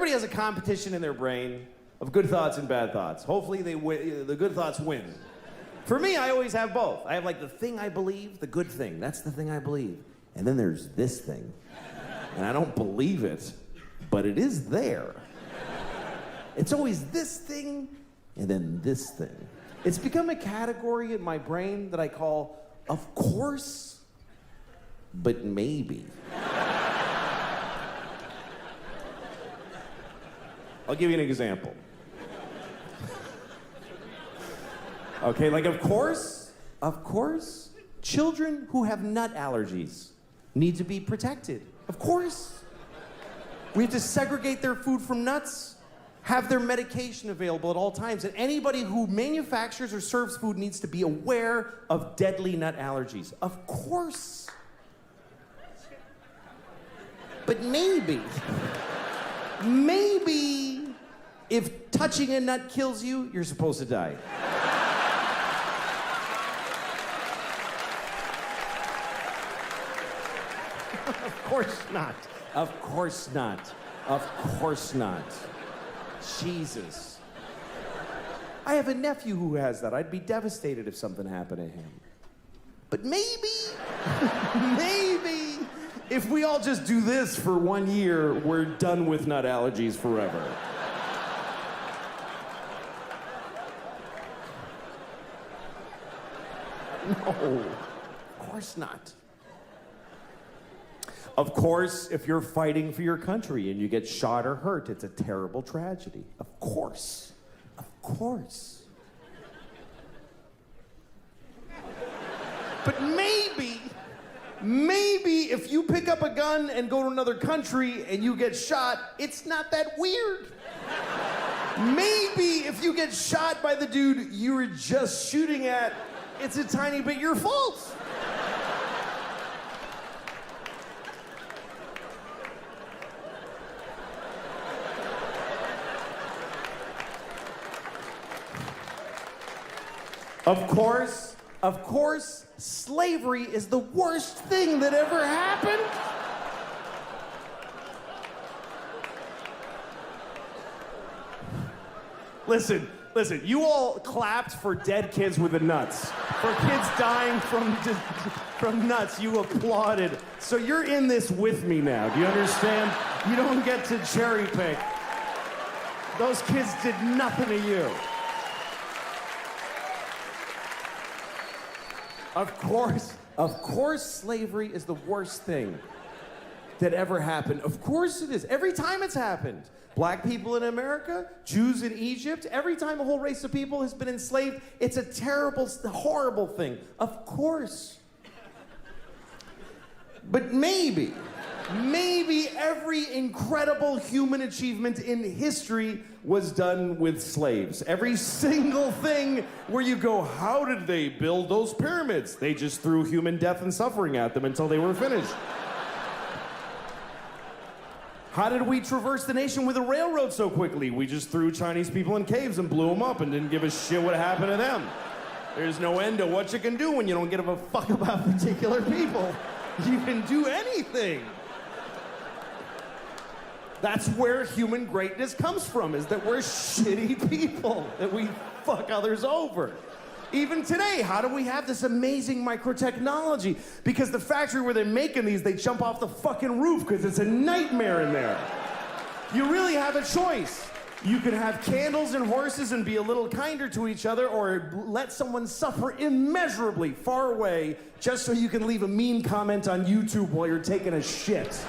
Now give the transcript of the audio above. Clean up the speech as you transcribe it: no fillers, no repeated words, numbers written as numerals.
Everybody has a competition in their brain of good thoughts and bad thoughts. Hopefully the good thoughts win. For me, I always have both. I have like the thing I believe, the good thing. That's the thing I believe. And then there's this thing. And I don't believe it, but it is there. It's always this thing and then this thing. It's become a category in my brain that I call, of course, but maybe. I'll give you an example. Okay, like of course, children who have nut allergies need to be protected. Of course. We have to segregate their food from nuts, have their medication available at all times, and anybody who manufactures or serves food needs to be aware of deadly nut allergies. Of course. But maybe if touching a nut kills you, you're supposed to die. Of course not. Of course not. Of course not. Jesus. I have a nephew who has that. I'd be devastated if something happened to him. But maybe, if we all just do this for 1 year, we're done with nut allergies forever. No, of course not. Of course, if you're fighting for your country and you get shot or hurt, it's a terrible tragedy. Of course. Of course. But maybe if you pick up a gun and go to another country and you get shot, it's not that weird. Maybe if you get shot by the dude you were just shooting at, it's a tiny bit your fault. Of course, slavery is the worst thing that ever happened. Listen, you all clapped for dead kids with the nuts. For kids dying from nuts, you applauded. So you're in this with me now, do you understand? You don't get to cherry pick. Those kids did nothing to you. Of course, slavery is the worst thing that ever happened. Of course it is. Every time it's happened. Black people in America, Jews in Egypt, every time a whole race of people has been enslaved, it's a terrible, horrible thing. Of course. But maybe every incredible human achievement in history was done with slaves. Every single thing where you go, how did they build those pyramids? They just threw human death and suffering at them until they were finished. How did we traverse the nation with a railroad so quickly? We just threw Chinese people in caves and blew them up and didn't give a shit what happened to them. There's no end to what you can do when you don't give a fuck about particular people. You can do anything. That's where human greatness comes from, is that we're shitty people, that we fuck others over. Even today, how do we have this amazing microtechnology? Because the factory where they're making these, they jump off the fucking roof because it's a nightmare in there. You really have a choice. You can have candles and horses and be a little kinder to each other, or let someone suffer immeasurably far away just so you can leave a mean comment on YouTube while you're taking a shit.